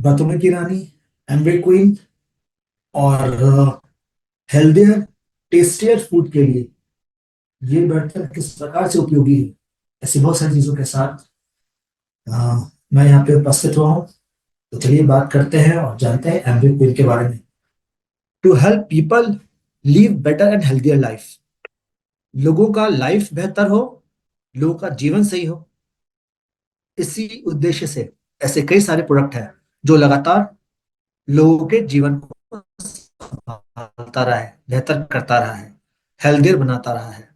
बातों की रानी, एम्बे क्वीन। और हेल्दियर टेस्टियर फूड के लिए ये बर्तन किस प्रकार से उपयोगी है, ऐसी बहुत सारी चीजों के साथ अ, मैं यहाँ पे उपस्थित हुआ हूँ। तो चलिए बात करते हैं और जानते हैं एम्बे क्वीन के बारे में। To help people live better and healthier life, लोगों का लाइफ बेहतर हो, लोगों का जीवन सही हो, इसी उद्देश्य से ऐसे कई सारे प्रोडक्ट हैं जो लगातार लोगों के जीवन को संभालता रहा है, बेहतर करता रहा है, हेल्दियर बनाता रहा है।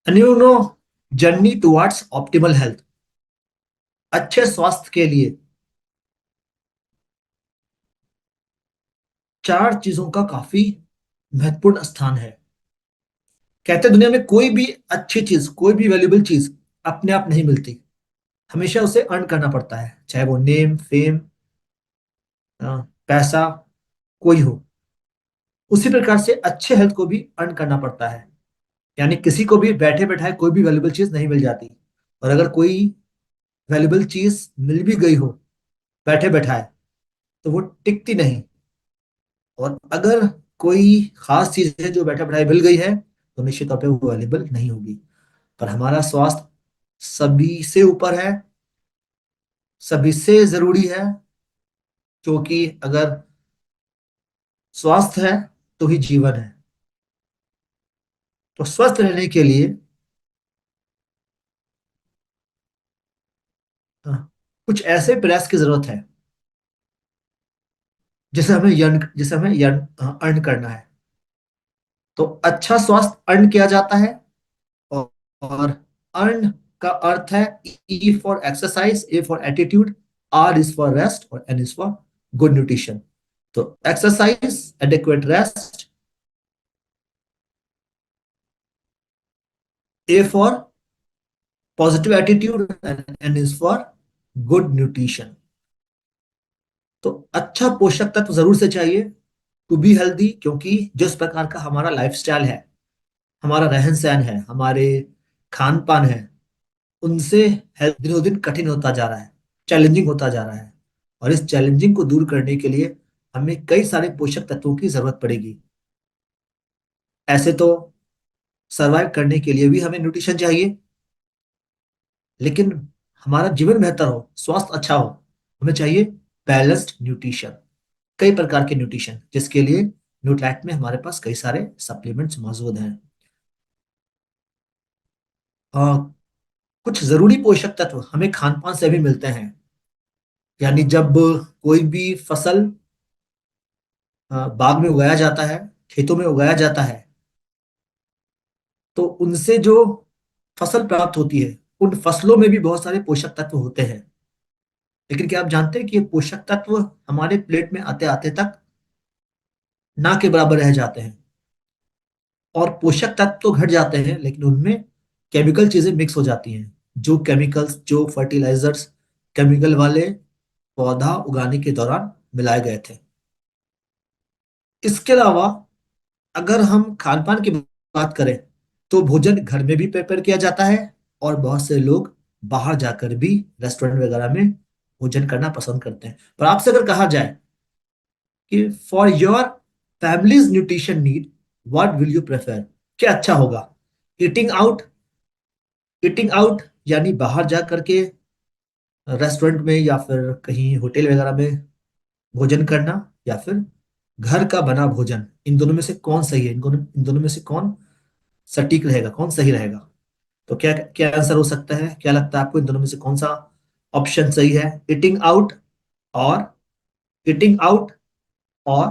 And you know, journey towards optimal health, अच्छे स्वास्थ्य के लिए चार चीजों का काफी महत्वपूर्ण स्थान है। कहते हैं दुनिया में कोई भी अच्छी चीज, कोई भी वैल्यूबल चीज अपने आप नहीं मिलती, हमेशा उसे अर्न करना पड़ता है, चाहे वो नेम, फेम, पैसा कोई हो। उसी प्रकार से अच्छे हेल्थ को भी अर्न करना पड़ता है। यानी किसी को भी बैठे बैठाए कोई भी वैल्यूबल चीज नहीं मिल जाती। और अगर कोई वैल्यूबल चीज मिल भी गई हो बैठे बैठाए, तो वो टिकती नहीं। और अगर कोई खास चीज है जो बैठे बैठाए मिल गई है, तो निश्चित तौर पे वो वैल्यूबल नहीं होगी। पर हमारा स्वास्थ्य सभी से ऊपर है, सभी से जरूरी है। क्योंकि अगर स्वास्थ्य है तो ही जीवन है। तो स्वस्थ रहने के लिए अ, कुछ ऐसे प्रयास की जरूरत है जिसे हमें अर्न करना है। तो अच्छा स्वास्थ्य अर्न किया जाता है। और अर्न का अर्थ है E for exercise, A for attitude, R is for rest और N is for good nutrition. तो exercise, adequate rest, A for positive attitude and N is for good nutrition. तो अच्छा पोषक तत्व जरूर से चाहिए टू बी हेल्दी, क्योंकि जिस प्रकार का हमारा लाइफस्टाइल है, हमारा रहन सहन है, हमारे खान पान है, उनसे हेल्थ दिनों दिन कठिन होता जा रहा है, चैलेंजिंग होता जा रहा है। और इस चैलेंजिंग को दूर करने के लिए हमें कई सारे पोषक तत्वों की जरूरत पड़ेगी। ऐसे तो सरवाइव करने के लिए भी हमें न्यूट्रिशन चाहिए, लेकिन हमारा जीवन बेहतर हो, स्वास्थ्य अच्छा हो, हमें चाहिए बैलेंस्ड न्यूट्रिशन। कई प्रकार के न्यूट्रिशन, जिसके लिए न्यूट्रैक में हमारे पास कई सारे सप्लीमेंट्स मौजूद हैं। आ, कुछ जरूरी पोषक तत्व हमें खान पान से भी मिलते हैं। यानी जब कोई भी फसल बाग में उगाया जाता है, खेतों में उगाया जाता है, तो उनसे जो फसल प्राप्त होती है, उन फसलों में भी बहुत सारे पोषक तत्व होते हैं। लेकिन क्या आप जानते हैं कि ये पोषक तत्व हमारे प्लेट में आते आते तक ना के बराबर रह जाते हैं। और पोषक तत्व तो घट जाते हैं, लेकिन उनमें केमिकल चीजें मिक्स हो जाती हैं। जो केमिकल्स, जो फर्टिलाइजर्स केमिकल वाले पौधा उगाने के दौरान मिलाए गए थे। इसके अलावा अगर हम खान पान की बात करें, तो भोजन घर में भी प्रिपेयर किया जाता है। और बहुत से लोग बाहर जाकर भी रेस्टोरेंट वगैरह में भोजन करना पसंद करते हैं। पर आपसे अगर कहा जाए कि for your families nutrition need, what will you prefer, क्या अच्छा होगा? ईटिंग आउट, ईटिंग आउट यानी बाहर जा करके रेस्टोरेंट में या फिर कहीं होटल वगैरह में भोजन करना, या फिर घर का बना भोजन, इन दोनों में से कौन सही है? इन दोनों में से कौन सटीक रहेगा, कौन सही रहेगा? तो क्या क्या आंसर हो सकता है? क्या लगता है आपको, इन दोनों में से कौन सा ऑप्शन सही है? ईटिंग आउट और ईटिंग आउट और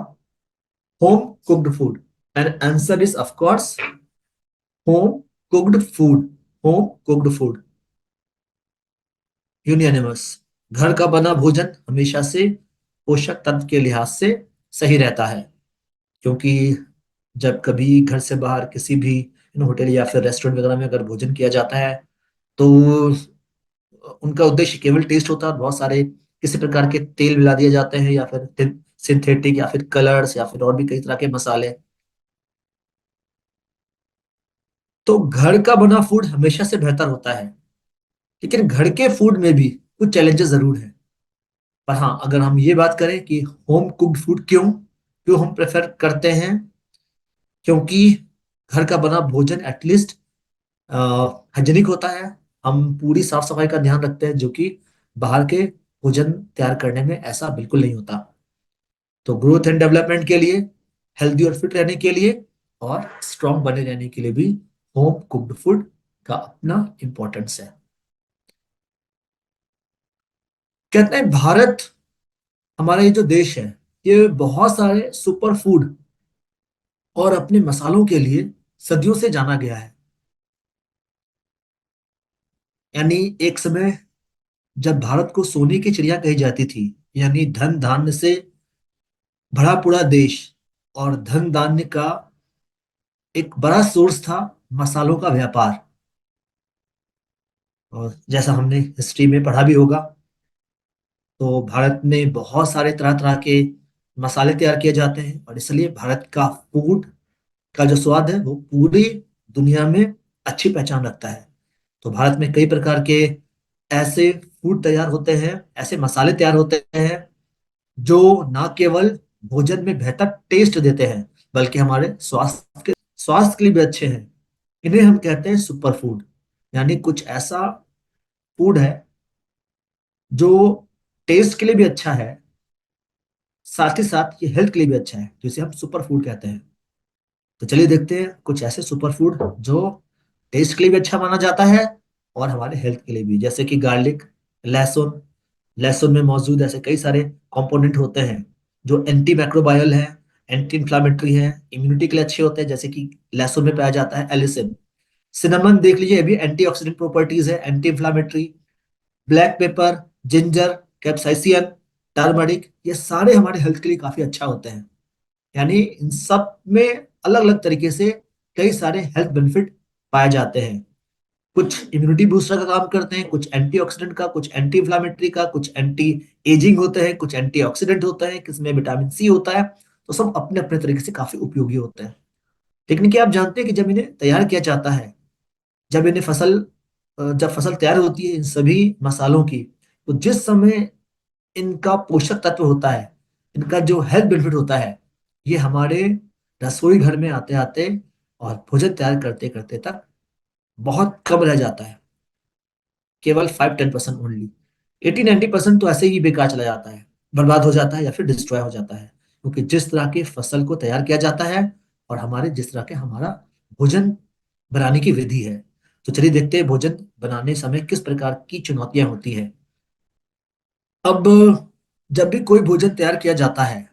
home cooked food? And answer is of course home cooked food. Home cooked food, unanimous. घर का बना भोजन हमेशा से पोषक तत्व के लिहाज से सही रहता है। क्योंकि जब कभी घर से बाहर किसी भी होटल या फिर रेस्टोरेंट वगैरह में अगर भोजन किया जाता है, तो उनका उद्देश्य केवल टेस्ट होता है, और बहुत सारे किसी प्रकार के तेल मिला दिए जाते हैं, या फिर सिंथेटिक, या फिर कलर्स, या फिर और भी कई तरह के मसाले। तो घर का बना फूड हमेशा से बेहतर होता है। लेकिन घर के फूड में भी कुछ चैलेंजेस जरूर हैं। पर हाँ, अगर हम ये बात करें कि होम कुक्ड फूड क्यों क्यों हम प्रेफर करते हैं, क्योंकि घर का बना भोजन एटलीस्ट हाइजीनिक होता है। हम पूरी साफ सफाई का ध्यान रखते हैं, जो कि बाहर के भोजन तैयार करने में ऐसा बिल्कुल नहीं होता। तो ग्रोथ एंड डेवलपमेंट के लिए, हेल्दी और फिट रहने के लिए, और स्ट्रांग बने रहने के लिए भी होम कुक्ड फूड का अपना इंपॉर्टेंस है। कहते हैं भारत, हमारा ये जो देश है, ये बहुत सारे सुपर फूड और अपने मसालों के लिए सदियों से जाना गया है। यानी एक समय जब भारत को सोने की चिड़िया कही जाती थी, यानी धन धान्य से भरा पूरा देश, और धन धान्य का एक बड़ा सोर्स था मसालों का व्यापार। और जैसा हमने हिस्ट्री में पढ़ा भी होगा, तो भारत में बहुत सारे तरह तरह के मसाले तैयार किए जाते हैं, और इसलिए भारत का फूड का जो स्वाद है वो पूरी दुनिया में अच्छी पहचान रखता है। तो भारत में कई प्रकार के ऐसे फूड तैयार होते हैं, ऐसे मसाले तैयार होते हैं, जो ना केवल भोजन में बेहतर टेस्ट देते हैं, बल्कि हमारे स्वास्थ्य के लिए भी अच्छे हैं। इन्हें हम कहते हैं सुपर फूड। यानी कुछ ऐसा फूड है जो टेस्ट के लिए भी अच्छा है, साथ ही साथ ये हेल्थ के लिए भी अच्छा है, जिसे हम सुपर फूड कहते हैं। तो चलिए देखते हैं कुछ ऐसे सुपर फूड जो टेस्ट के लिए भी अच्छा माना जाता है और हमारे हेल्थ के लिए भी, जैसे कि गार्लिक, लहसुन। लहसुन में मौजूद ऐसे कई सारे कंपोनेंट होते हैं जो एंटी माइक्रोबायल है, एंटी इंफ्लामेटरी है, इम्यूनिटी के लिए अच्छे होते हैं, जैसे कि लहसुन में पाया जाता है एलिसिन। सिनेमन देख लीजिए, ये भी एंटीऑक्सीडेंट प्रॉपर्टीज है, anti inflammatory. Black pepper, ginger, capsaicin, turmeric, ये सारे हमारे हेल्थ के लिए काफी अच्छा होते हैं। यानी इन सब में अलग अलग तरीके से कई सारे हेल्थ बेनिफिट पाए जाते हैं। कुछ इम्यूनिटी बूस्टर का काम करते हैं, कुछ एंटीऑक्सीडेंट का, कुछ एंटी इंफ्लामेटरी का, कुछ एंटी एजिंग होते हैं, कुछ एंटीऑक्सीडेंट होता है, किसमें विटामिन सी होता है। तो सब अपने अपने तरीके से काफी उपयोगी होते हैं। लेकिन क्या आप जानते हैं कि जब इन्हें तैयार किया जाता है, जब इन्हें जब फसल तैयार होती है इन सभी मसालों की, तो जिस समय इनका पोषक तत्व होता है, इनका जो हेल्थ बेनिफिट होता है, ये हमारे रसोई घर में आते आते और भोजन तैयार करते करते तक बहुत कम रह जाता है। केवल 5-10% ओनली। 80-90% तो ऐसे ही बेकार चला जाता है, बर्बाद हो जाता है या फिर डिस्ट्रॉय हो जाता है, क्योंकि जिस तरह की फसल को तैयार किया जाता है और हमारे जिस तरह के हमारा भोजन बनाने की विधि है। तो चलिए देखते हैं भोजन बनाने समय किस प्रकार की चुनौतियां होती है। अब जब भी कोई भोजन तैयार किया जाता है,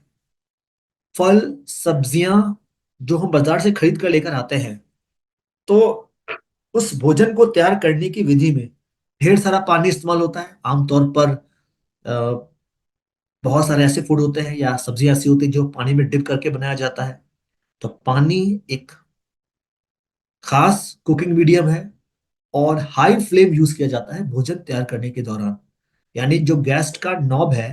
फल, सब्जियां जो हम बाजार से खरीद कर लेकर आते हैं, तो उस भोजन को तैयार करने की विधि में ढेर सारा पानी इस्तेमाल होता है। आमतौर पर अ, बहुत सारे ऐसे फूड होते हैं या सब्जियां ऐसी होती हैं जो पानी में डिप करके बनाया जाता है। तो पानी एक खास कुकिंग मीडियम है, और हाई फ्लेम यूज किया जाता है भोजन तैयार करने के दौरान। यानी जो गैस का नॉब है,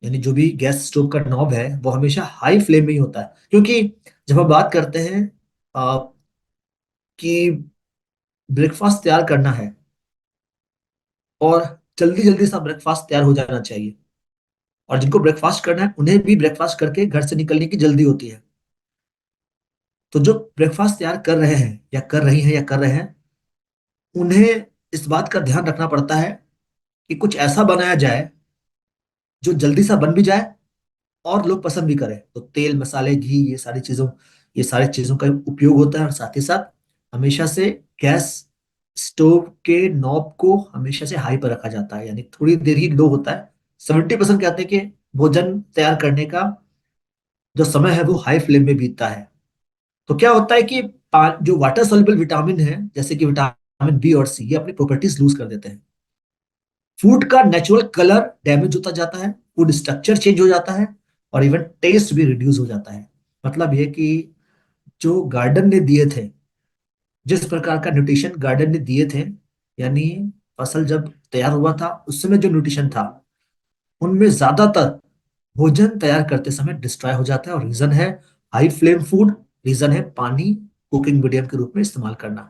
यानी जो भी गैस स्टोव का नॉब है, वो हमेशा हाई फ्लेम में ही होता है, क्योंकि जब हम बात करते हैं कि ब्रेकफास्ट तैयार करना है और जल्दी जल्दी सा ब्रेकफास्ट तैयार हो जाना चाहिए, और जिनको ब्रेकफास्ट करना है उन्हें भी ब्रेकफास्ट करके घर से निकलने की जल्दी होती है। तो जो ब्रेकफास्ट तैयार कर रहे हैं या कर रही हैं या कर रहे हैं, उन्हें इस बात का ध्यान रखना पड़ता है कि कुछ ऐसा बनाया जाए जो जल्दी सा बन भी जाए और लोग पसंद भी करें। तो तेल, मसाले, घी, ये सारी चीजों का उपयोग होता है, और साथ ही साथ हमेशा से गैस स्टोव के नॉब को हमेशा से हाई पर रखा जाता है, यानी थोड़ी देर ही लो होता है। 70% कहते हैं कि भोजन तैयार करने का जो समय है वो हाई फ्लेम में बीतता है। तो क्या होता है कि जो वाटर सॉल्युबल विटामिन है, जैसे कि विटामिन बी और सी, ये अपनी प्रॉपर्टीज लूज कर देते हैं। फूड का नेचुरल कलर डैमेज होता जाता है, फूड स्ट्रक्चर चेंज हो जाता है, और इवन टेस्ट भी रिड्यूस हो जाता है। मतलब ये कि जो गार्डन ने दिए थे, जिस प्रकार का न्यूट्रिशन गार्डन ने दिए थे, यानी फसल जब तैयार हुआ था उस समय जो न्यूट्रिशन था, उनमें ज्यादातर भोजन तैयार करते समय डिस्ट्रॉय हो जाता है। और रीजन है हाई फ्लेम फूड, रीजन है पानी कुकिंग मीडियम के रूप में इस्तेमाल करना।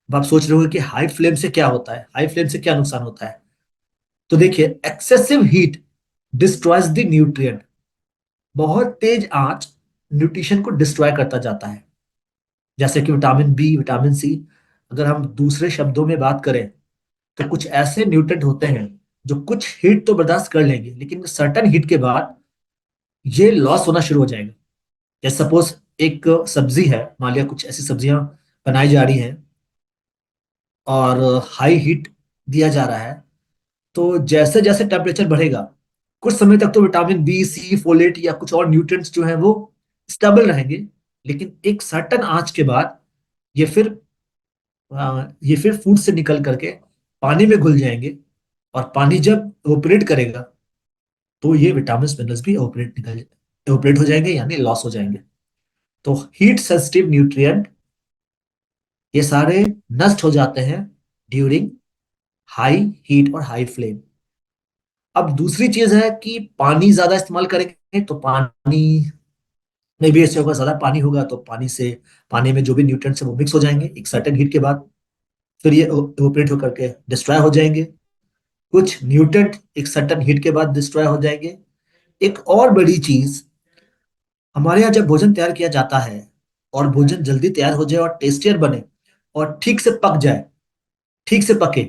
अब आप सोच रहे हो कि हाई फ्लेम से क्या होता है, हाई फ्लेम से क्या नुकसान होता है। तो देखिए, excessive heat destroys the nutrient. बहुत तेज आंच न्यूट्रिशन को डिस्ट्रॉय करता जाता है, जैसे कि विटामिन बी, विटामिन सी। अगर हम दूसरे शब्दों में बात करें, तो कुछ ऐसे न्यूट्रिएंट होते हैं जो कुछ हीट तो बर्दाश्त कर लेंगे, लेकिन सर्टन हीट के बाद ये लॉस होना शुरू हो जाएगा। जैसे सपोज एक सब्जी है, मान लिया कुछ ऐसी सब्जियां बनाई जा रही हैं और हाई हीट दिया जा रहा है, तो जैसे जैसे टेम्परेचर बढ़ेगा, कुछ समय तक तो विटामिन बी, सी, फोलेट या कुछ और न्यूट्रिएंट्स जो हैं वो स्टेबल रहेंगे। लेकिन एक सर्टन आंच के बाद ये फिर ये फिर फूड से निकल करके पानी में घुल जाएंगे, और पानी जब ओपरेट करेगा तो ये विटामिन मिनरल्स भी ओपरेट हो जाएंगे, यानी लॉस हो जाएंगे। तो हीट सेंसिटिव न्यूट्रिएंट ये सारे नष्ट हो जाते हैं ड्यूरिंग हाई हीट और हाई फ्लेम। अब दूसरी चीज है कि पानी ज्यादा इस्तेमाल करेंगे तो पानी में भी ऐसे होगा, ज्यादा पानी होगा तो पानी में जो भी न्यूट्रिएंट्स है वो मिक्स हो जाएंगे एक सर्टेन हीट के बाद, फिर ये इवोपरेट होकर के डिस्ट्रॉय हो जाएंगे। कुछ न्यूट्रिएंट एक सर्टेन हीट के बाद डिस्ट्रॉय हो जाएंगे। एक और बड़ी चीज, हमारे यहाँ जब भोजन तैयार किया जाता है और भोजन जल्दी तैयार हो जाए और टेस्टियर बने और ठीक से पक जाए, ठीक से पके,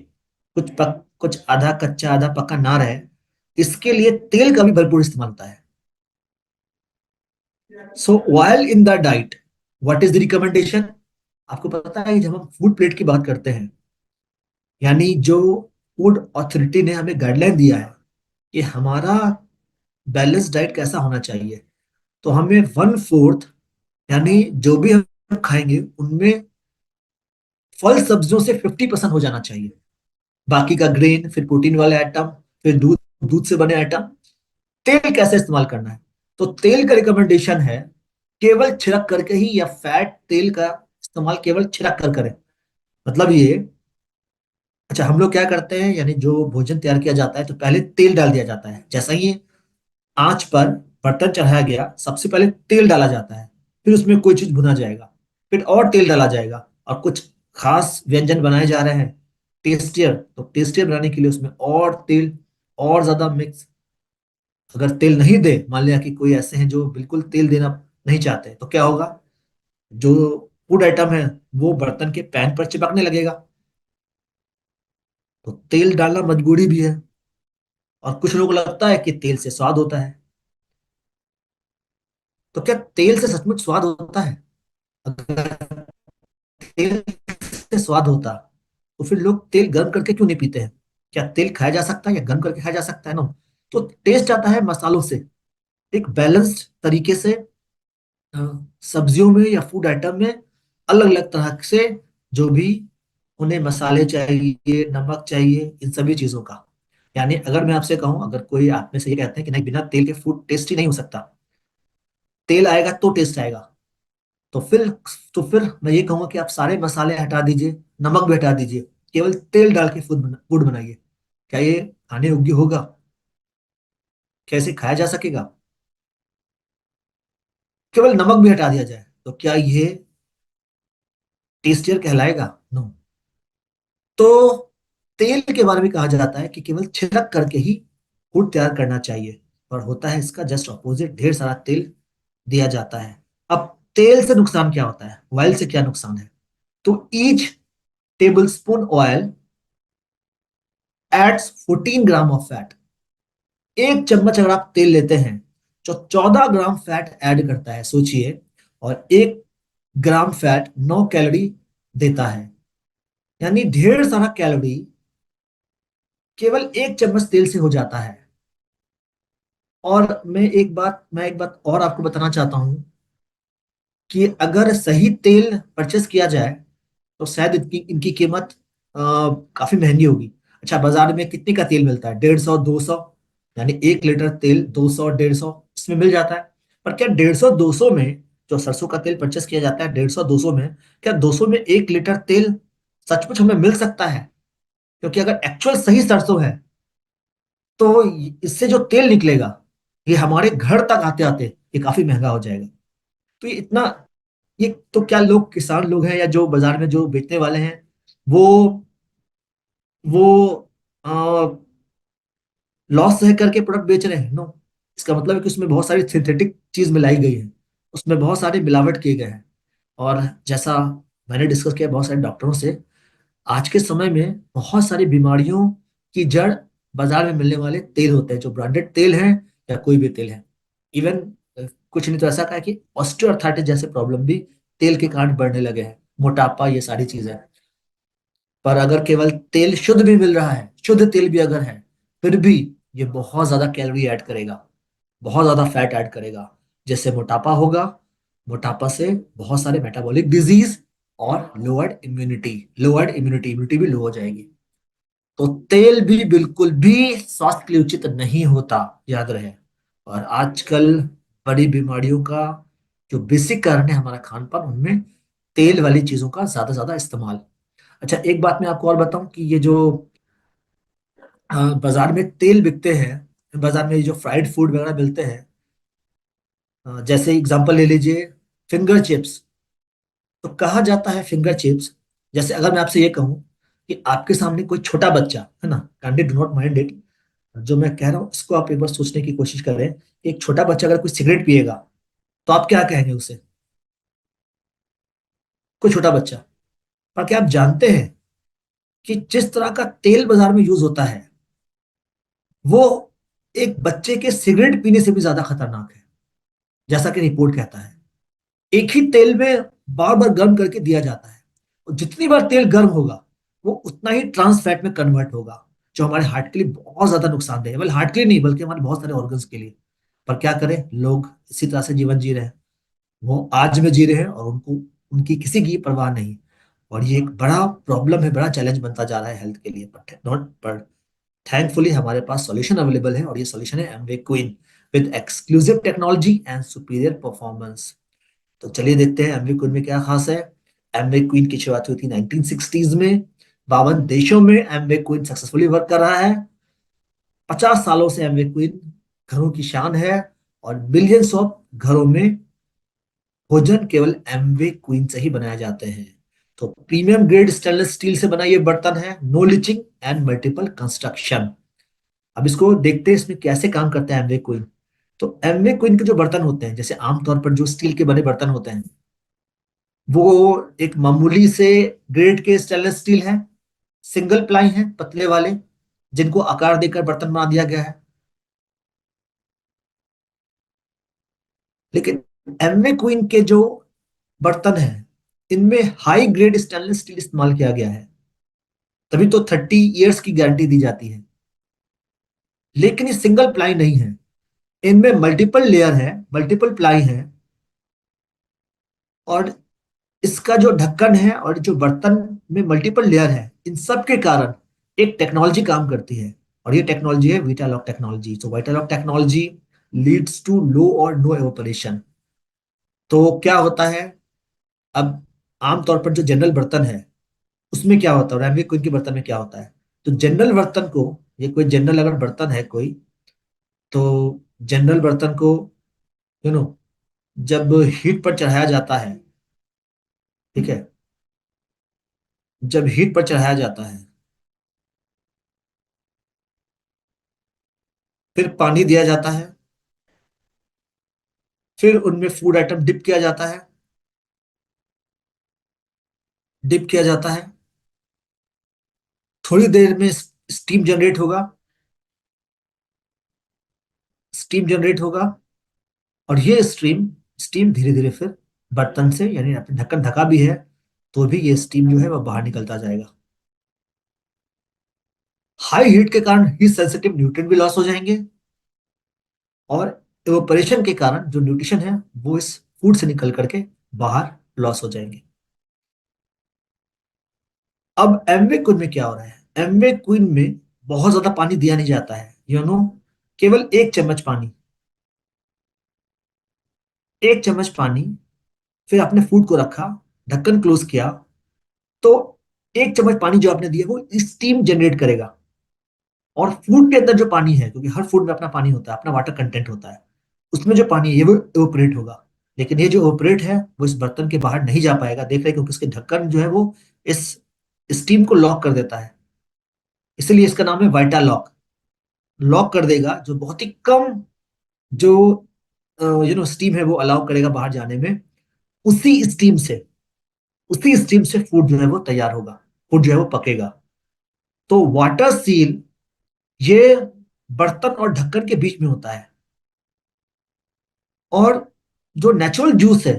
कुछ आधा कच्चा आधा पका ना रहे, इसके लिए तेल का भी भरपूर इस्तेमाल होता है। सो while in the diet, what is the recommendation? आपको पता है कि जब हम फूड प्लेट की बात करते हैं, यानी जो फूड अथॉरिटी ने हमें गाइडलाइन दिया है कि हमारा बैलेंस डाइट कैसा होना चाहिए, तो हमें 1/4, यानी जो भी हम खाएंगे उनमें फल सब्जियों से 50% हो जाना चाहिए। बाकी का ग्रेन, फिर प्रोटीन वाले आइटम, फिर दूध, दूध से बने आइटम। तेल कैसे इस्तेमाल करना है? तो तेल का रिकमेंडेशन है केवल छिड़क करके ही, या फैट तेल का इस्तेमाल केवल छिड़क कर करें। मतलब ये, अच्छा हम लोग क्या करते हैं, यानी जो भोजन तैयार किया जाता है तो पहले तेल डाल दिया जाता है। जैसा ही आंच पर बर्तन चढ़ाया गया, सबसे पहले तेल डाला जाता है, फिर उसमें कोई चीज भुना जाएगा, फिर और तेल डाला जाएगा, और कुछ खास व्यंजन बनाए जा रहे हैं टेस्टियर, तो टेस्टियर बनाने के लिए उसमें और तेल और ज्यादा मिक्स। अगर तेल नहीं दे, मान लिया कि कोई ऐसे हैं जो बिल्कुल तेल देना नहीं चाहते, तो क्या होगा, जो फूड आइटम है वो बर्तन के पैन पर चिपकने लगेगा। तो तेल डालना मजबूरी भी है, और कुछ लोगों को लगता है कि तेल से स्वाद होता है। तो क्या तेल से सचमुच स्वाद होता है? अगर तेल से स्वाद होता तो फिर लोग तेल गर्म करके क्यों नहीं पीते हैं? क्या तेल खाया जा सकता है या गर्म करके खाया जा सकता है ना? तो टेस्ट आता है मसालों से, एक बैलेंस्ड तरीके से। अ, सब्जियों में या फूड आइटम में अलग अलग तरह से, जो भी उन्हें मसाले चाहिए, नमक चाहिए, इन सभी चीजों का। यानी अगर मैं आपसे कहूं, अगर कोई आप में से ये कहते हैं कि नहीं बिना तेल के फूड टेस्टी नहीं हो सकता, तेल आएगा तो टेस्ट आएगा, तो फिर मैं ये कहूंगा कि आप सारे मसाले हटा दीजिए, नमक भी हटा दीजिए, केवल तेल डाल के फूड बनाइए। क्या ये खाने योग्य होगा? कैसे खाया जा सकेगा? केवल नमक भी हटा दिया जाए तो क्या ये टेस्टियर कहलाएगा? नो। तो तेल के बारे में कहा जाता है कि केवल छिड़क करके ही फूड तैयार करना चाहिए, और होता है इसका जस्ट ऑपोजिट, ढेर सारा तेल दिया जाता है। अब तेल से नुकसान क्या होता है, ऑयल से क्या नुकसान है? तो each tablespoon oil adds 14 gram of fat. एक चम्मच अगर आप तेल लेते हैं जो 14 ग्राम फैट ऐड करता है, सोचिए। और 1 ग्राम फैट 9 कैलोरी देता है, यानी ढेर सारा कैलोरी केवल एक चम्मच तेल से हो जाता है। और मैं एक बात और आपको बताना चाहता हूं कि अगर सही तेल परचेस किया जाए तो शायद इनकी इनकी कीमत काफी महंगी होगी। अच्छा, बाजार में कितने का तेल मिलता है? 150, 200, यानी 1 लीटर तेल 200, 150 इसमें मिल जाता है। पर क्या 150, 200 में, जो सरसों का तेल परचेस किया जाता है 150, 200 में, क्या 200 में 1 लीटर तेल सचमुच हमें मिल सकता है? क्योंकि अगर एक्चुअल सही सरसों है तो इससे जो तेल निकलेगा, ये हमारे घर तक आते आते ये काफी महंगा हो जाएगा। तो ये इतना, ये तो क्या लोग, किसान लोग हैं या जो बाजार में जो बेचने वाले हैं, वो वो लॉस सह करके प्रोडक्ट बेच रहे हैं? नो। इसका मतलब है कि उसमें बहुत सारी सिंथेटिक चीज मिलाई गई है, उसमें बहुत सारे मिलावट किए गए हैं। और जैसा मैंने डिस्कस किया बहुत सारे डॉक्टरों से, आज के समय में बहुत सारी बीमारियों की जड़ बाजार में मिलने वाले तेल होते हैं, जो ब्रांडेड तेल है या कोई भी तेल है। इवन कुछ नहीं तो ऐसा कहा है कि ऑस्टियोआर्थराइटिस जैसे प्रॉब्लम भी तेल के कारण बढ़ने लगे हैं, मोटापा, ये सारी चीजें। पर अगर केवल तेल शुद्ध भी मिल रहा है, शुद्ध तेल भी अगर है, फिर भी ये बहुत ज्यादा कैलोरी ऐड करेगा, बहुत ज्यादा फैट ऐड करेगा, जिससे मोटापा होगा। मोटापा से बहुत सारे मेटाबॉलिक डिजीज और लोअर्ड इम्यूनिटी इम्यूनिटी भी लो हो जाएगी। तो तेल भी बिल्कुल भी स्वास्थ्य के लिए उचित नहीं होता, याद रहे। और आजकल बड़ी बीमारियों का जो बेसिक कारण है हमारा खान पान, उनमें तेल वाली चीजों का ज्यादा इस्तेमाल। अच्छा, एक बात मैं आपको और बताऊं कि ये जो बाजार में तेल बिकते हैं, बाजार में ये जो फ्राइड फूड वगैरह मिलते हैं, जैसे एग्जांपल ले लीजिए, फिंगर चिप्स। तो कहा जाता है फिंगर चिप्स, जैसे अगर मैं आपसे ये कहूं कि आपके सामने कोई छोटा बच्चा है ना, kindly do not mind it, जो मैं कह रहा हूं इसको आप एक बार सोचने की कोशिश करें। एक छोटा बच्चा अगर कोई सिगरेट पिएगा, तो आप क्या कहेंगे उसे? कोई छोटा बच्चा। पर क्या आप जानते हैं कि जिस तरह का तेल बाजार में यूज होता है, वो एक बच्चे के सिगरेट पीने से भी ज्यादा खतरनाक है, जैसा कि रिपोर्ट कहता है। एक ही तेल में बार बार गर्म करके दिया जाता है, और जितनी बार तेल गर्म होगा, वो उतना ही ट्रांस फैट में कन्वर्ट होगा, जो हमारे हार्ट के लिए बहुत ज्यादा नुकसानदेह है। बल्कि हार्ट के लिए नहीं, बल्कि हमारे बहुत सारे ऑर्गन्स के लिए। पर क्या करें, लोग इसी तरह से जीवन जी रहे हैं। वो आज में जी रहे हैं और उनको उनकी किसी की परवाह नहीं। और ये एक बड़ा प्रॉब्लम है, बड़ा चैलेंज बनता जा रहा है हेल्थ के लिए। बट नॉट पर थैंकफुली हमारे पास सॉल्यूशन अवेलेबल है, और ये सॉल्यूशन है Amway queen, with exclusive technology and superior performance. तो चलिए देखते हैं एमवी क्वीन में क्या खास है। एमवे क्वीन की शुरुआत हुई थी 1960s में। 52 देशों में एमवे क्वीन सक्सेसफुली वर्क कर रहा है। 50 सालों से एमवे क्वीन घरों की शान है, और मिलियंस ऑफ घरों में भोजन केवल एमवे क्वीन से ही बनाए जाते हैं। तो प्रीमियम ग्रेड स्टेनलेस स्टील से बना ये बर्तन है, no leaching and multiple construction. अब इसको देखते हैं इसमें कैसे काम करता है एमवे क्वीन। तो एमवे क्वीन के जो बर्तन होते हैं, जैसे आमतौर पर जो स्टील के बने बर्तन होते हैं, वो एक मामूली से ग्रेड के स्टेनलेस स्टील है, सिंगल प्लाई है, पतले वाले, जिनको आकार देकर बर्तन बना दिया गया है। लेकिन एमवे क्वीन के जो बर्तन हैं, इनमें हाई ग्रेड स्टेनलेस स्टील इस्तेमाल किया गया है, तभी तो 30 इयर्स की गारंटी दी जाती है। लेकिन ये सिंगल प्लाई नहीं है, इनमें मल्टीपल लेयर है, मल्टीपल प्लाई है। और इसका जो ढक्कन है और जो बर्तन में मल्टीपल लेयर है, इन सब के कारण एक टेक्नोलॉजी काम करती है। और ये टेक्नोलॉजी है वीटालॉक टेक्नोलॉजी। तो वीटालॉक टेक्नोलॉजी लीड्स टू लो और नो एवोपरेशन। तो क्या होता है, अब आमतौर पर जो जनरल बर्तन है, उसमें क्या होता है, रैमविक क्वीन के बर्तन में क्या होता है? तो जनरल बर्तन को, ये कोई जनरल अगर बर्तन है कोई, तो जनरल बर्तन को यू नो जब हीट पर चढ़ाया जाता है, ठीक है, जब हीट पर चढ़ाया जाता है, फिर पानी दिया जाता है, फिर उनमें फूड आइटम डिप किया जाता है, डिप किया जाता है, थोड़ी देर में स्टीम जनरेट होगा, स्टीम जनरेट होगा। और ये स्टीम स्टीम धीरे धीरे फिर बर्तन से, यानी आपने ढक्कन ढका भी है, तो भी ये स्टीम जो है वह बाहर निकलता जाएगा। हाई हीट के कारण हीट सेंसिटिव न्यूट्रिएंट भी लॉस हो जाएंगे, और इवोपरेशन के कारण जो न्यूट्रिशन है वो इस फूड से निकल करके बाहर लॉस हो जाएंगे। अब एमवे क्वीन में क्या हो रहा है, एमवे क्वीन में बहुत ज्यादा पानी दिया नहीं जाता है, केवल 1 चम्मच पानी, 1 चम्मच पानी। फिर आपने फूड को रखा, ढक्कन क्लोज किया, तो 1 चम्मच पानी जो आपने दिया वो स्टीम जनरेट करेगा। और फूड के अंदर जो पानी है, क्योंकि हर फूड में अपना पानी होता है, अपना वाटर कंटेंट होता है, उसमें जो पानी है ये वो इवोपरेट होगा। लेकिन ये जो इवोपरेट है वो इस बर्तन के बाहर नहीं जा पाएगा, देख रहे हैं, क्योंकि इसके ढक्कन जो है वो इस स्टीम को लॉक कर देता है। इसलिए इसका नाम है वाइटा लॉक। लॉक कर देगा, जो बहुत ही कम जो स्टीम है वो अलाउ करेगा बाहर जाने में। उसी स्टीम से उसी स्टीम से फूड जो है वो तैयार होगा, फूड जो है वो पकेगा। तो वाटर सील ये बर्तन और ढक्कन के बीच में होता है। और जो नेचुरल जूस है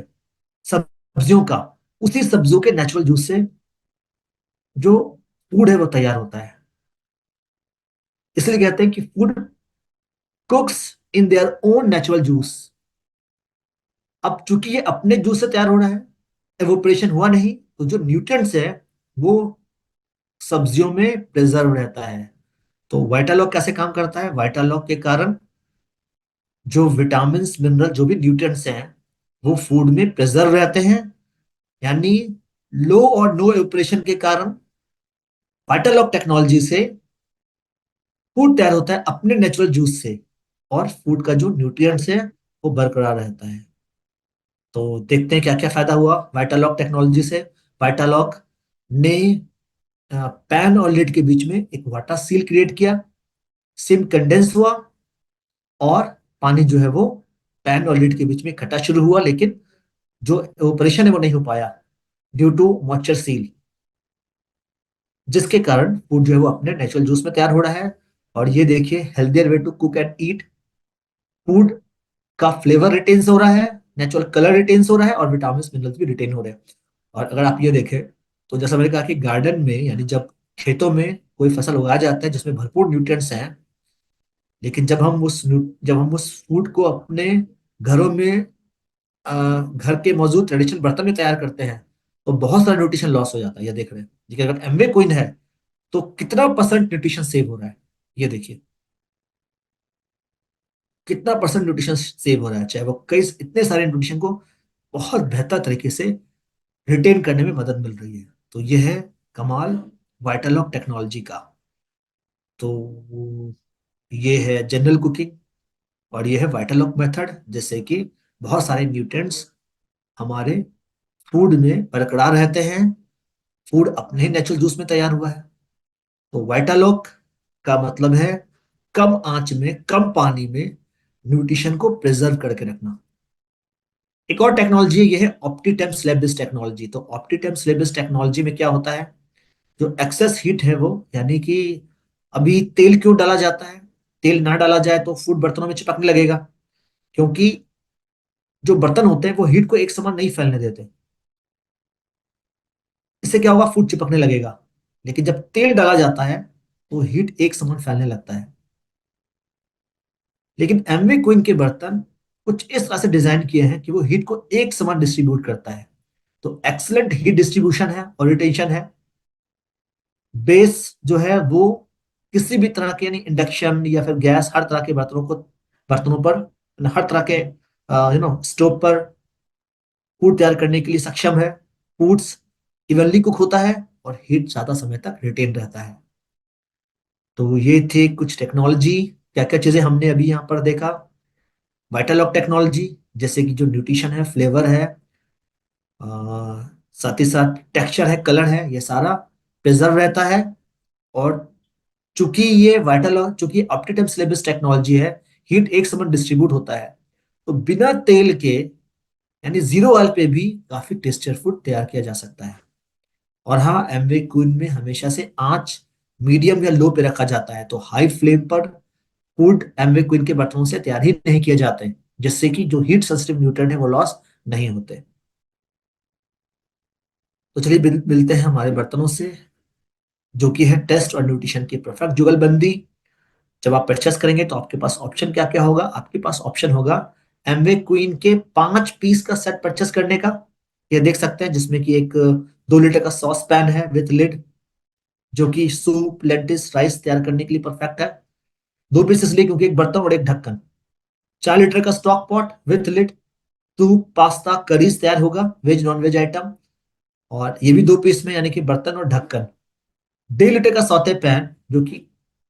सब्जियों का, उसी सब्जियों के नेचुरल जूस से जो फूड है वो तैयार होता है। इसलिए कहते हैं कि food कुक्स in their own natural juice. अब चूंकि ये अपने जूस से तैयार हो रहा है, एवोपरेशन हुआ नहीं, तो जो न्यूट्रिएंट्स है वो सब्जियों में प्रिजर्व रहता है। तो वाइटालॉग कैसे काम करता है? वाइटालॉग के कारण जो विटामिन मिनरल जो भी न्यूट्रिएंट्स हैं वो फूड में प्रिजर्व रहते हैं। यानी लो और नो एवोपरेशन के कारण वाइटालॉग टेक्नोलॉजी से फूड तैयार होता है अपने नेचुरल जूस से, और फूड का जो न्यूट्रिएंट्स है वो बरकरार रहता है। तो देखते हैं क्या क्या फायदा हुआ वाइटालॉग टेक्नोलॉजी से। वाइटालॉग ने पैन और लिड के बीच में एक वाटर सील क्रिएट किया, सिम कंडेंस हुआ, और पानी जो है वो पैन और लिड के बीच में इकट्ठा शुरू हुआ, लेकिन जो ऑपरेशन है वो नहीं हो पाया ड्यू टू मॉइस्चर सील, जिसके कारण फूड जो है वो अपने नेचुरल जूस में तैयार हो रहा है। और ये देखिए, healthier way to cook and eat. Food का फ्लेवर रिटेन्स हो रहा है, नेचुरल कलर रिटेन्स हो रहा है, और विटामिन मिनरल्स भी रिटेन हो रहे हैं। और अगर आप ये देखें, तो जैसा मैंने कहा कि गार्डन में, यानी जब खेतों में कोई फसल उगाया जाता है जिसमें भरपूर न्यूट्रिएंट्स हैं, लेकिन जब हम उस फूड को अपने घरों में घर के मौजूद ट्रेडिशनल बर्तन में तैयार करते हैं, तो बहुत सारा न्यूट्रिशन लॉस हो जाता है। ये देख रहे हैं, देखिए अगर एमवे क्वीन है तो कितना परसेंट न्यूट्रिशन सेव हो रहा है। ये देखिए कितना परसेंट न्यूट्रिशन सेव हो रहा है, चाहे वो कई इतने सारे न्यूट्रिशन को बहुत बेहतर तरीके से रिटेन करने में मदद मिल रही है। तो ये है कमाल वाइटालॉग टेक्नोलॉजी का। तो ये है जनरल कुकिंग, और ये है वाइटालॉग मेथड, जैसे कि बहुत सारे न्यूट्रिएंट्स हमारे फूड में बरकरार रहते हैं। फूड अपने ही नेचुरल जूस में तैयार हुआ है। तो वाइटालॉग का मतलब है कम आंच में, कम पानी में न्यूट्रिशन को प्रिजर्व करके रखना। एक और टेक्नोलॉजी है, ये है ऑप्टीटेम स्लैब बेस्ड टेक्नोलॉजी। तो ऑप्टीटेम स्लैब बेस्ड टेक्नोलॉजी में क्या होता है, जो एक्सेस हीट है वो, यानी कि अभी तेल क्यों डाला जाता है? तेल ना डाला जाए तो फूड बर्तनों में चिपकने लगेगा, क्योंकि जो बर्तन होते हैं वो हीट को एक समान नहीं फैलने देते। इससे क्या होगा, फूड चिपकने लगेगा। लेकिन जब तेल डाला जाता है तो हीट एक समान फैलने लगता है। लेकिन एमवी क्वीन के बर्तन कुछ इस तरह से डिजाइन किए हैं कि वो हीट को एक समान डिस्ट्रीब्यूट करता है। तो एक्सलेंट हीट डिस्ट्रीब्यूशन है और रिटेंशन है। बेस जो है वो किसी भी तरह के, यानी इंडक्शन या फिर गैस, हर तरह के बर्तनों पर, हर तरह के स्टोव पर फूड तैयार करने के लिए सक्षम है। फूड्स इवनली कुक होता है और हीट ज्यादा समय तक रिटेन रहता है। तो ये थे कुछ टेक्नोलॉजी, क्या क्या चीजें हमने अभी यहाँ पर देखा। वाइटालॉग टेक्नोलॉजी, जैसे कि जो न्यूट्रिशन है, फ्लेवर है, अ, साथ ही साथ टेक्सचर है, कलर है, ये सारा प्रिजर्व रहता है। और चूंकि ऑप्टिटम स्लेबस टेक्नोलॉजी है, हीट एक समान डिस्ट्रीब्यूट होता है, तो बिना तेल के, यानी जीरो ऑयल पे भी काफी टेस्टियर फूड तैयार किया जा सकता है। और हाँ, एमवे क्वीन में हमेशा से आंच मीडियम या लो पे रखा जाता है। तो हाई फ्लेम पर फूड एमवे क्वीन के बर्तनों से तैयार ही नहीं किए जाते हैं, जिससे कि जो हीट सेंसिटिव न्यूट्रिएंट है वो लॉस नहीं होते। तो चलिए मिलते हैं हमारे बर्तनों से, जो कि है टेस्ट और न्यूट्रिशन की परफेक्ट जुगलबंदी। जब आप परचेस करेंगे तो आपके पास ऑप्शन क्या क्या होगा? आपके पास ऑप्शन होगा एमवे क्वीन के 5 पीस का सेट परचेस करने का। ये देख सकते हैं, जिसमें कि एक 2 लीटर का सॉस पैन है विथ लिड, जो कि सूप, लेंटिस, राइस तैयार करने के लिए परफेक्ट है। 2 पीस इसलिए क्योंकि एक बर्तन और एक ढक्कन। 4 लीटर का stock pot with lid, soup, pasta, curries तैयार होगा, वेज नॉन वेज आइटम। और ये भी 2 पीस में, यानी कि बर्तन और ढक्कन। 1.5 लीटर का सौते पैन, जो कि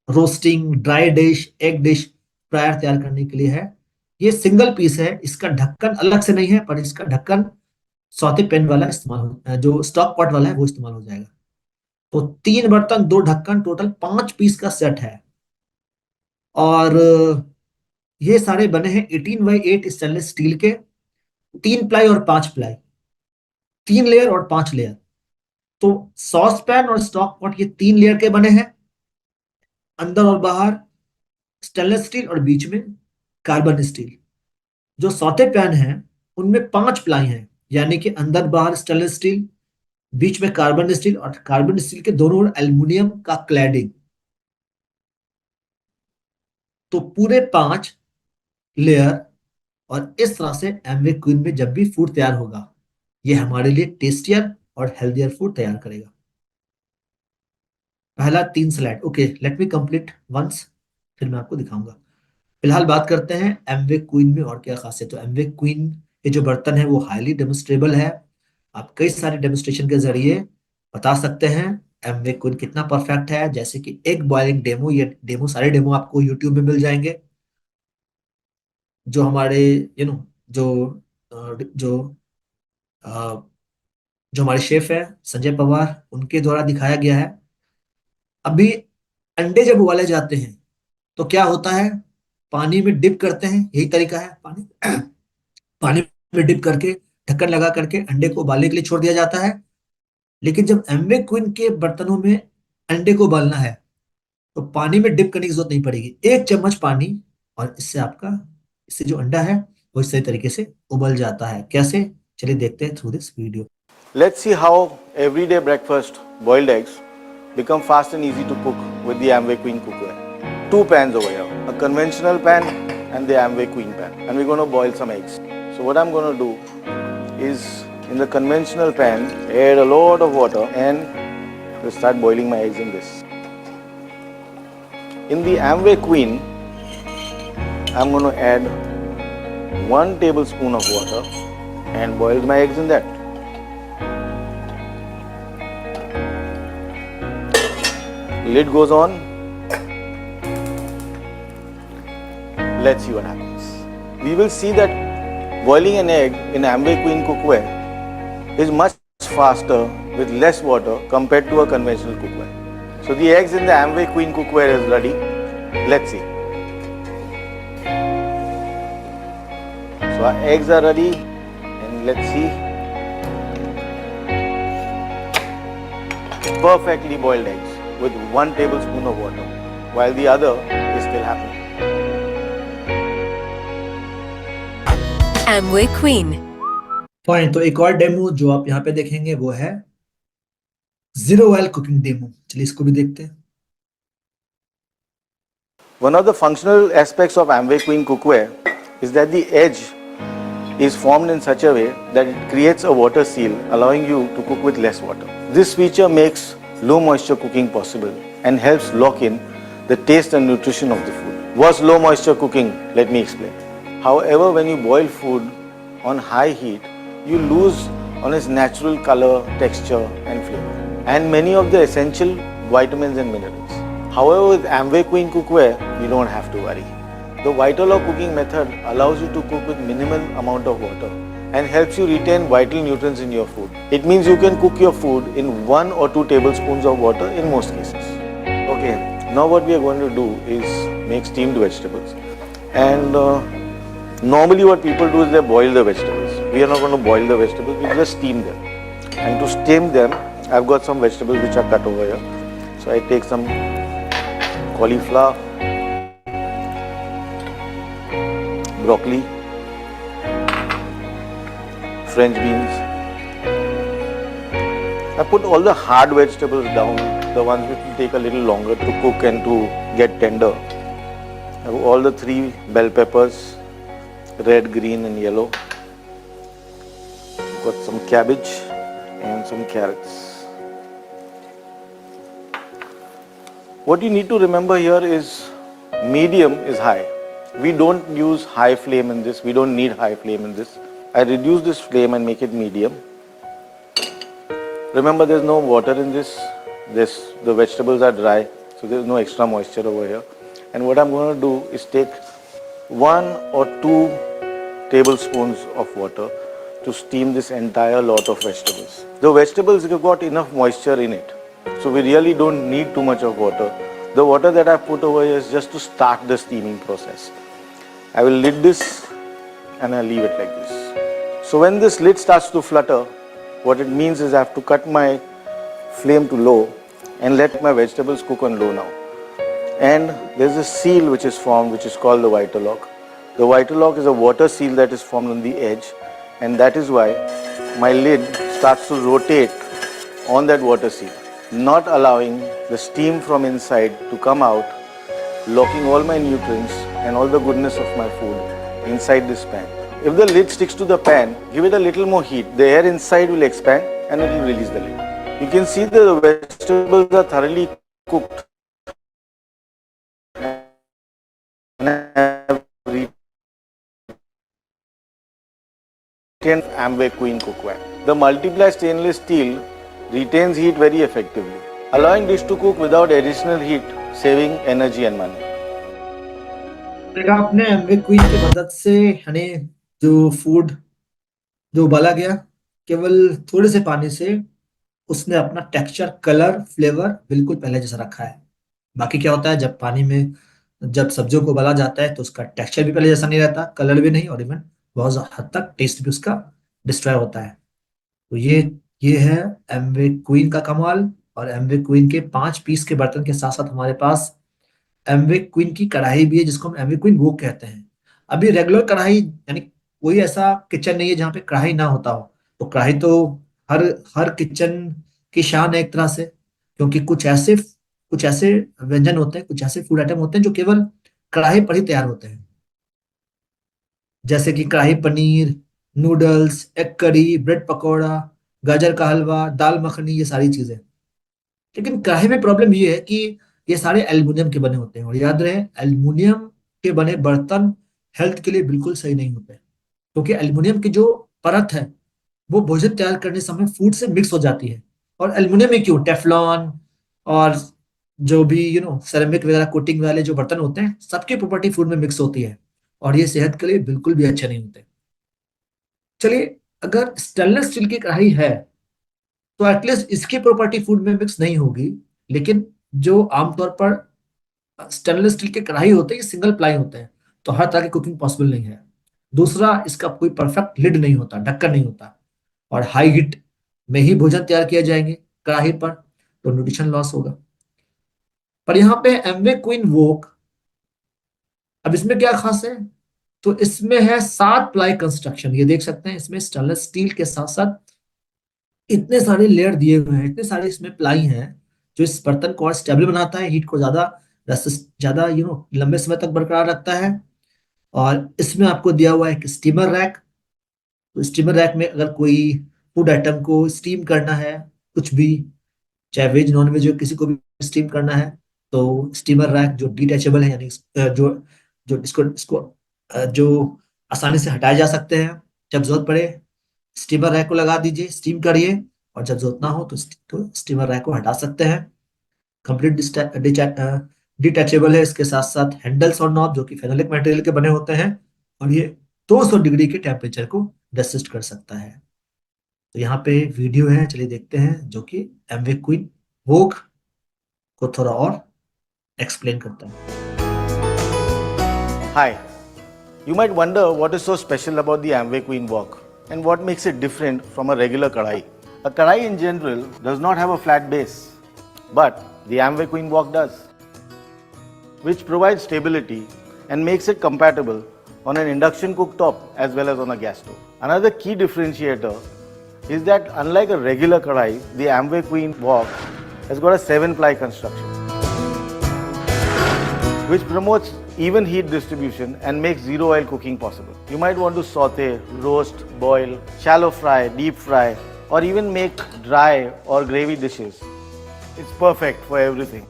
roasting, dry dish, egg dish fryer तैयार करने के लिए है। ये सिंगल पीस है, इसका ढक्कन अलग से नहीं है, पर इसका ढक्कन सौते पैन वाला जो स्टॉक पॉट वाला है वो इस्तेमाल हो जाएगा। तो 3 बर्तन, 2 ढक्कन, टोटल 5 पीस का सेट है। और ये सारे बने हैं 18x8 स्टेनलेस स्टील के, 3 प्लाई और 5 प्लाई, 3 लेयर और 5 लेयर। तो सॉस पैन और स्टॉक पॉट ये 3 लेयर के बने हैं, अंदर और बाहर स्टेनलेस स्टील और बीच में कार्बन स्टील। जो सौते पैन हैं उनमें 5 प्लाई हैं, यानी कि अंदर बाहर स्टेनलेस स्टील, बीच में कार्बन स्टील और कार्बन स्टील के दोनों ओर एल्युमिनियम का क्लैडिंग। तो पूरे 5 लेयर। और इस तरह से एमवे क्वीन में जब भी फूड तैयार होगा, ये हमारे लिए टेस्टियर और हेल्दियर फूड तैयार करेगा। पहला 3 slide, okay let me complete once, फिर मैं आपको दिखाऊंगा। फिलहाल बात करते हैं एमवे क्वीन में और क्या खासियत। तो एमवे क्वीन के जो बर्तन है वो हाईली डेमोस्ट्रेबल है। आप कई सारे डेमोस्ट्रेशन के जरिए बता सकते हैं एमवे क्वीन कितना परफेक्ट है, जैसे कि एग बॉयलिंग डेमो। ये डेमो, सारे डेमो आपको यूट्यूब में मिल जाएंगे। जो हमारे जो जो अ, जो हमारे शेफ है संजय पवार, उनके द्वारा दिखाया गया है। अभी अंडे जब उबाले जाते हैं तो क्या होता है, पानी में डिप करते हैं, यही तरीका है। पानी पानी में डिप करके ढक्कन लगा करके अंडे को उबालने के लिए छोड़ दिया जाता है। लेकिन जब एमवे क्वीन के बर्तनों में अंडे को उबालना है तो पानी में डिप करने की जरूरत नहीं पड़ेगी। 1 चम्मच पानी और इससे जो अंडा है वो इस सही तरीके से उबल जाता है। कैसे, चलिए देखते हैं through this video. Let's see how everyday breakfast boiled eggs become fast and easy to cook with the Amway Queen cookware. 2 pans over here, a conventional pan and the Amway Queen pan, and we're going to boil some eggs. So what I'm going to do is, in the conventional pan, add a lot of water and we'll start boiling my eggs in this. In the Amway Queen, I'm going to add 1 tablespoon of water and boil my eggs in that. Lid goes on. Let's see what happens. We will see that boiling an egg in Amway Queen cookware is much faster with less water compared to a conventional cookware. So the eggs in the Amway Queen cookware is ready. Let's see. So our eggs are ready, and let's see. Perfectly boiled eggs with 1 tablespoon of water, while the other is still happening. Amway Queen. Fine, तो एक और demo जो आप यहाँ पे देखेंगे वो है जीरो ऑयल कुकिंग डेमो। चलिए इसको भी देखते हैं। One of the functional aspects of Amway Queen cookware is that the edge is formed in such a way that it creates a water seal, allowing you to cook with less water. This feature makes low moisture cooking possible and helps lock in the taste and nutrition of the food. What's low moisture cooking? Let me explain. However, when you boil food on high heat, you lose on its natural color, texture and flavor, and many of the essential vitamins and minerals. However, with Amway Queen cookware, you don't have to worry. The Vitalock cooking method allows you to cook with minimal amount of water and helps you retain vital nutrients in your food. It means you can cook your food in 1 or 2 tablespoons of water in most cases. Okay, now what we are going to do is make steamed vegetables. And normally what people do is they boil the vegetables. We are not going to boil the vegetables, we just steam them. And to steam them, I've got some vegetables which are cut over here. So I take some cauliflower, broccoli, French beans. I put all the hard vegetables down, the ones which will take a little longer to cook and to get tender. I have all the 3 bell peppers, red, green and yellow. Got some cabbage and some carrots. What you need to remember here is medium is high. We don't use high flame in this. We don't need high flame in this. I reduce this flame and make it medium. Remember, there's no water in this. The vegetables are dry, so there's no extra moisture over here. And what I'm going to do is take 1 or 2 tablespoons of water to steam this entire lot of vegetables. The vegetables have got enough moisture in it, so we really don't need too much of water The water that I've put over here is just to start the steaming process. I will lid this and I'll leave it like this. So when this lid starts to flutter, what it means is I have to cut my flame to low and let my vegetables cook on low now. And there's a seal which is formed, which is called the Viterlock. The Viterlock is a water seal that is formed on the edge, and that is why my lid starts to rotate on that water seal, not allowing the steam from inside to come out, locking all my nutrients and all the goodness of my food inside this pan. If the lid sticks to the pan, give it a little more heat. The air inside will expand and it will release the lid. You can see that the vegetables are thoroughly cooked. And I have retained Amway Queen cookware. The multiply stainless steel retains heat very effectively, allowing dish to cook without additional heat, saving energy and money. देखा आपने Amway queen की मदद से यानी जो food जो उबाला गया केवल थोड़े से पानी से उसने अपना टेक्सचर कलर फ्लेवर बिल्कुल पहले जैसा रखा है। बाकी क्या होता है जब पानी में जब सब्जियों को उबाला जाता है तो उसका टेक्सचर भी पहले जैसा नहीं रहता, कलर भी नहीं, और इवन बहुत हद तक टेस्ट भी उसका डिस्ट्रॉय होता है। तो ये है एमवे क्वीन का कमाल। और एमवे क्वीन के 5 पीस के बर्तन के साथ साथ हमारे पास एमवे क्वीन की कढ़ाई भी है जिसको हम एमवे क्वीन वोक कहते हैं। अभी रेगुलर कढ़ाई यानी कोई ऐसा किचन नहीं है जहाँ पे कढ़ाई ना होता हो। तो कढ़ाई तो हर हर किचन की शान है एक तरह से, क्योंकि कुछ ऐसे व्यंजन होते हैं, कुछ ऐसे फूड आइटम होते हैं जो केवल कढ़ाई पर ही तैयार होते हैं, जैसे कि कढ़ाई paneer, noodles, egg curry, bread pakora, गाजर का हलवा, दाल मखनी, ये सारी चीजें। लेकिन कढ़ाई में प्रॉब्लम ये है कि ये सारे एल्युमिनियम के बने होते हैं, और याद रहे एल्युमिनियम के बने बर्तन हेल्थ के लिए बिल्कुल सही नहीं होते, क्योंकि एल्युमिनियम की जो परत है वो भोजन तैयार करने समय फूड से मिक्स हो जाती है। और एल्युमिनियम में क्यों, टेफलॉन और जो भी सेरेमिक वगैरह कोटिंग वाले जो बर्तन होते हैं सबकी प्रॉपर्टी फूड में मिक्स होती है, और ये सेहत के लिए बिल्कुल भी अच्छे नहीं होते। चलिए, अगर स्टेनलेस स्टील की कढ़ाई है तो एटलीस्ट इसकी प्रॉपर्टी फूड में मिक्स नहीं होगी। लेकिन जो आमतौर पर स्टेनलेस स्टील के कढ़ाई होते हैं ये सिंगल प्लाई होते हैं, तो हर तरह की कुकिंग पॉसिबल नहीं है। दूसरा, इसका कोई परफेक्ट लिड नहीं होता, ढक्कन नहीं होता, और हाई हीट में ही भोजन तैयार किया जाएंगे कढ़ाई पर, तो न्यूट्रिशन लॉस होगा। पर यहाँ पे एमवे क्वीन वोक, अब इसमें क्या खास है, तो इसमें है 7 प्लाई कंस्ट्रक्शन। ये देख सकते हैं इसमें स्टेनलेस स्टील के साथ साथ इतने सारे लेयर दिए हुए हैं, इतने सारे इसमें प्लाई हैं जो इस बर्तन को और स्टेबल बनाता है, हीट को ज्यादा लंबे समय तक बरकरार रखता है। और इसमें आपको दिया हुआ है एक स्टीमर रैक। तो स्टीमर रैक में अगर कोई फूड आइटम को स्टीम करना है, कुछ भी, चाहे वेज नॉन वेज हो, किसी को भी स्टीम करना है, तो स्टीमर रैक जो डिटैचेबल है, यानी जो जो इसको इसको जो आसानी से हटाए जा सकते हैं, जब जरूरत पड़े स्टीमर रैक को लगा दीजिए, स्टीम करिए, और जब जरूरत ना हो तो स्टीमर रैक को हटा सकते हैं। कंप्लीट डिटैचेबल है। इसके साथ साथ हैंडल्स और नॉब जो कि फेनोलिक मटेरियल के बने होते हैं, और ये 200 डिग्री के टेम्परेचर को रेसिस्ट कर सकता है। तो यहाँ पे वीडियो है, चलिए देखते हैं, जो कि एमवे क्वीन वोक को थोड़ा और एक्सप्लेन करता है। Hi, you might wonder what is so special about the Amway Queen wok and what makes it different from a regular kadai. A kadai in general does not have a flat base, but the Amway Queen wok does, which provides stability and makes it compatible on an induction cooktop as well as on a gas stove. Another key differentiator is that unlike a regular kadai, the Amway Queen wok has got a 7-ply construction, which promotes even heat distribution and makes zero oil cooking possible. You might want to saute, roast, boil, shallow fry, deep fry, or even make dry or gravy dishes. It's perfect for everything.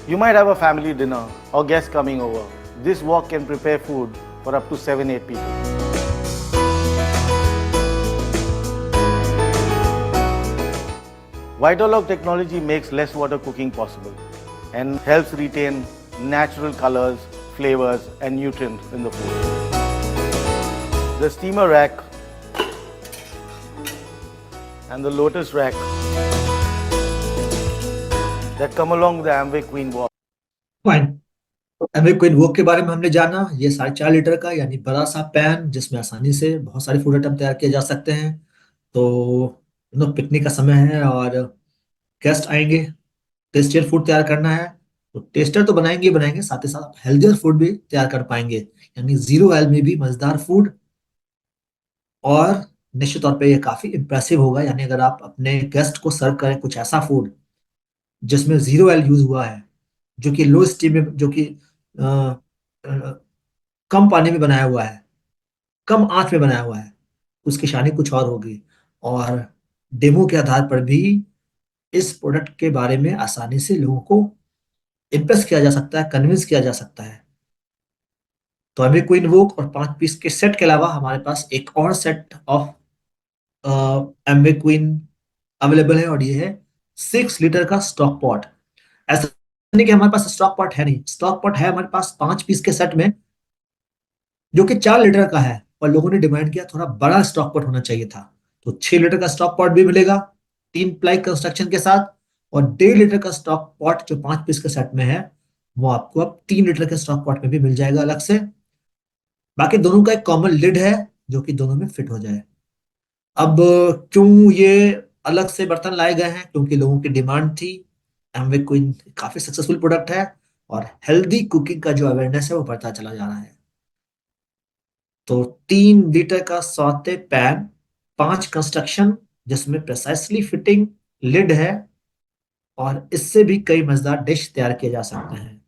You might have a family dinner or guests coming over. This wok can prepare food for up to 7-8 people. Viterlock technology makes less water cooking possible and helps retain natural colors, flavors and nutrients in the food. The steamer rack and the lotus rack that come along with the Amway Queen wok Amway Queen wok के बारे में हमने जाना, ये 4.5 litre का यानी बड़ा सा पैन जिसमें आसानी से बहुत सारे फूड आइटम तैयार किए जा सकते हैं। तो पिकनिक का समय है और गेस्ट आएंगे, टेस्टियर फूड तैयार करना है। तो टेस्टर तो बनाएंगे ही बनाएंगे, साथ ही साथ आप हेल्दियर फूड भी तैयार कर पाएंगे, यानी 0 ऑयल में भी मजेदार फूड। और निश्चित तौर पे ये काफी इंप्रेसिव होगा, यानी अगर आप अपने गेस्ट को सर्व करें कुछ ऐसा फूड जिसमें 0 ऑयल यूज हुआ है, जो कि लो स्टीम में, जो कि अ, अ, कम पानी में बनाया हुआ है, कम आंच में बनाया हुआ है, उसकी शानी कुछ और होगी। और डेमो के आधार पर भी इस प्रोडक्ट के बारे में आसानी से लोगों को इम्प्रेस किया जा सकता है, कन्विंस किया जा सकता है। तो हमें क्वीन वोक और 5 पीस के सेट के अलावा हमारे पास एक और set of Amway queen available है, और ये है 6 लीटर का स्टॉक पॉट। ऐसा नहीं कि हमारे पास स्टॉक पॉट है नहीं, स्टॉक पॉट है हमारे पास 5 पीस के सेट में, जो कि 4 लीटर का है। और लोगों ने डिमांड किया थोड़ा बड़ा स्टॉक पॉट होना चाहिए था, तो 6 लीटर का स्टॉक पॉट भी मिलेगा 3 प्लाई कंस्ट्रक्शन के साथ। और 1.5 लीटर का स्टॉक पॉट जो 5 पीस के सेट में है, वो आपको अब 3 लीटर के स्टॉक पॉट में भी मिल जाएगा अलग से। बाकी दोनों का एक कॉमन लिड है जो कि दोनों में फिट हो जाए। अब क्यों ये अलग से बर्तन लाए गए हैं? क्योंकि लोगों की डिमांड थी। एमवे क्वीन काफी सक्सेसफुल प्रोडक्ट है, और हेल्दी कुकिंग का जो अवेयरनेस है वो बढ़ता चला जा रहा है। तो 3 लीटर का सौते पैन, 5 कंस्ट्रक्शन जिसमें प्रिसाइसली फिटिंग लिड है, और इससे भी कई मजेदार डिश तैयार किए जा सकते हैं।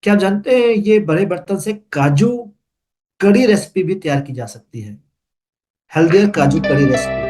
क्या आप जानते हैं ये बड़े बर्तन से काजू कड़ी रेसिपी भी तैयार की जा सकती है, हेल्दियर काजू कड़ी रेसिपी।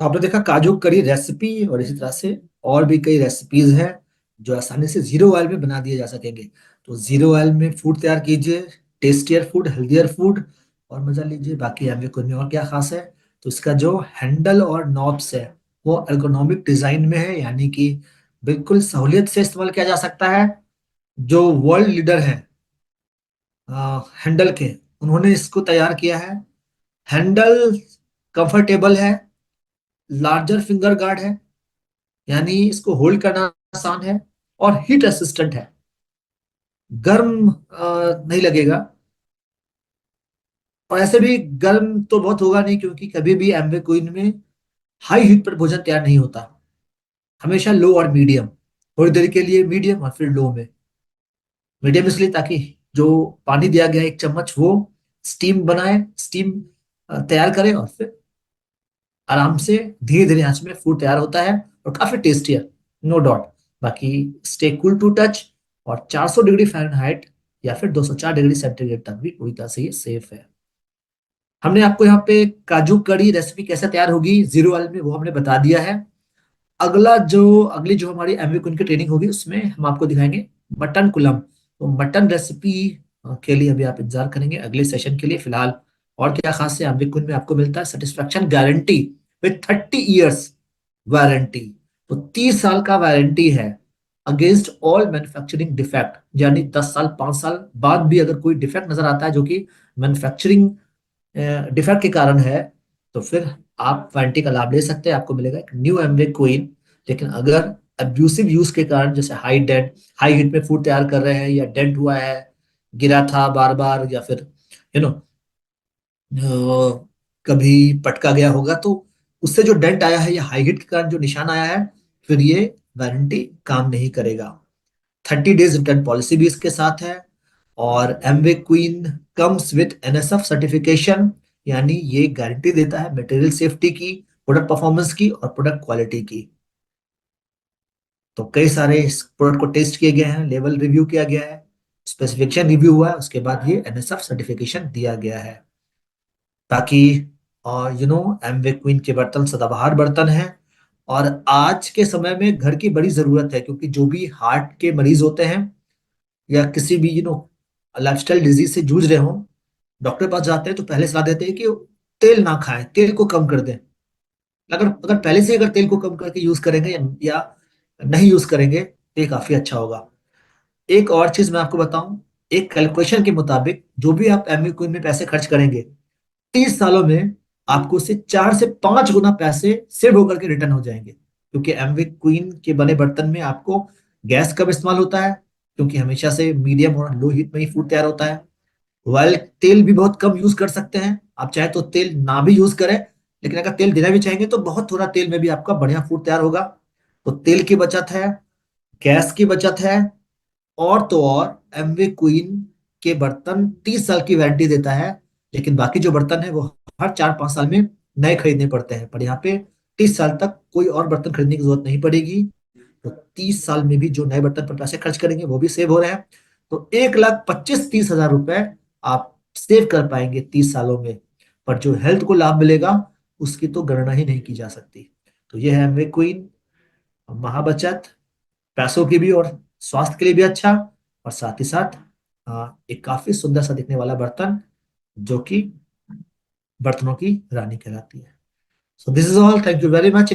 तो आपने देखा काजू करी रेसिपी, और इसी तरह से और भी कई रेसिपीज हैं जो आसानी से 0 ऑयल में बना दिए जा सकेंगे। तो 0 ऑयल में फूड तैयार कीजिए, टेस्टियर फूड, हेल्दियर फूड, और मजा लीजिए। बाकी एमवी क्वीन में और क्या खास है, तो इसका जो हैंडल और नॉब्स है वो एर्गोनॉमिक डिजाइन में है, यानी कि बिल्कुल सहूलियत से इस्तेमाल किया जा सकता है। जो वर्ल्ड लीडर है हैंडल के, उन्होंने इसको तैयार किया है। हैंडल कंफर्टेबल है, लार्जर फिंगर गार्ड है, यानी इसको होल्ड करना आसान है, और हीट असिस्टेंट है, गर्म नहीं लगेगा। और ऐसे भी गर्म तो बहुत होगा नहीं, क्योंकि कभी भी एम्वे क्वीन में हाई हीट पर भोजन तैयार नहीं होता, हमेशा लो और मीडियम। थोड़ी देर के लिए मीडियम और फिर लो में। मीडियम इसलिए ताकि जो पानी दिया गया है 1 चम्मच, वो स्टीम बनाए, स्टीम तैयार करे, और फिर आराम से धीरे धीरे आंच में फूड तैयार होता है, और काफी टेस्टी है, नो डाउट। बाकी स्टे कूल टू टच, और 400 डिग्री फ़ारेनहाइट या फिर 204 डिग्री सेंटीग्रेड तक भी पूरी तरह से ये सेफ है। हमने आपको यहाँ पे काजू कड़ी रेसिपी कैसे तैयार होगी जीरो ऑयल में, वो हमने बता दिया है। अगली जो हमारी एमवी क्वीन की ट्रेनिंग होगी, उसमें हम आपको दिखाएंगे मटन कुलम। तो मटन रेसिपी के लिए अभी आप इंतजार करेंगे अगले सेशन के लिए। फिलहाल और क्या खास है, एमवी क्वीन में आपको मिलता है satisfaction guarantee with 30 years warranty. तो 30 साल का वारंटी है अगेंस्ट ऑल मैन्युफैक्चरिंग डिफेक्ट, यानी 10 साल 5 साल बाद भी अगर कोई डिफेक्ट नजर आता है जो कि मैन्युफैक्चरिंग डिफेक्ट के कारण है, तो फिर आप वारंटी का लाभ ले सकते हैं, आपको मिलेगा एक न्यू एमवे क्वीन। लेकिन अगर अब्यूसिव यूज के कारण, जैसे हाई हीट में फूड तैयार कर रहे हैं, या डेंट हुआ है, गिरा था बार बार, या फिर यू नो कभी पटका गया होगा, तो उससे जो डेंट आया है या हाई हीट के कारण जो निशान आया है, फिर ये वारंटी काम नहीं करेगा। 30 डेज रिटर्न पॉलिसी भी इसके साथ है। और Amway queen comes with NSF certification, यानी ये गारंटी देता है मटेरियल सेफ्टी की, प्रोडक्ट परफॉर्मेंस की, और प्रोडक्ट क्वालिटी की। तो कई सारे इस प्रोडक्ट को टेस्ट किए गए हैं, लेवल रिव्यू किया गया है, स्पेसिफिकेशन रिव्यू हुआ है, उसके बाद ये एनएसएफ सर्टिफिकेशन दिया गया है। ताकि और एमवे क्वीन के बर्तन सदाबहार बर्तन हैं, और आज के समय में घर की बड़ी जरूरत है, क्योंकि जो भी हार्ट के मरीज होते हैं, या किसी भी लाइफस्टाइल डिजीज से जूझ रहे हो, डॉक्टर पास जाते हैं तो पहले सलाह देते हैं कि तेल ना खाएं, तेल को कम कर दें। अगर अगर पहले से अगर तेल को कम करके यूज करेंगे, या नहीं यूज करेंगे, तो ये काफी अच्छा होगा। एक और चीज मैं आपको बताऊं, एक कैलकुलेशन के मुताबिक जो भी आप एमवी क्वीन में पैसे खर्च करेंगे, 30 सालों में आपको से 4 से 5 गुना पैसे सेव होकर के रिटर्न हो जाएंगे। क्योंकि एमवी क्वीन के बने बर्तन में आपको गैस कम इस्तेमाल होता है, क्योंकि हमेशा से मीडियम और लो हीट में ही फूड तैयार होता है। ऑयल तेल भी बहुत कम यूज कर सकते हैं, आप चाहे तो तेल ना भी यूज करें, लेकिन अगर तेल देना भी चाहेंगे तो बहुत थोड़ा तेल में भी आपका बढ़िया फूड तैयार होगा। तो तेल की बचत है, गैस की बचत है, और तो और एमवे क्वीन के बर्तन 30 साल की वारंटी देता है। लेकिन बाकी जो बर्तन है वो हर 4-5 साल में नए खरीदने पड़ते हैं, पर यहाँ पे 30 साल तक कोई और बर्तन खरीदने की जरूरत नहीं पड़ेगी। तो 30 साल में भी जो नए बर्तन पर पैसे खर्च करेंगे वो भी सेव हो रहे हैं। तो 1,25,30,000 रुपए आप सेव कर पाएंगे 30 सालों में। पर जो हेल्थ को लाभ मिलेगा, उसकी तो गणना ही नहीं की जा सकती। तो ये है एमवे क्वीन, महाबचत, पैसों की भी और स्वास्थ्य के लिए भी अच्छा, और साथ ही साथ एक काफी सुंदर सा दिखने वाला बर्तन, जो कि बर्तनों की रानी कहलाती है। So this is all, thank you very much.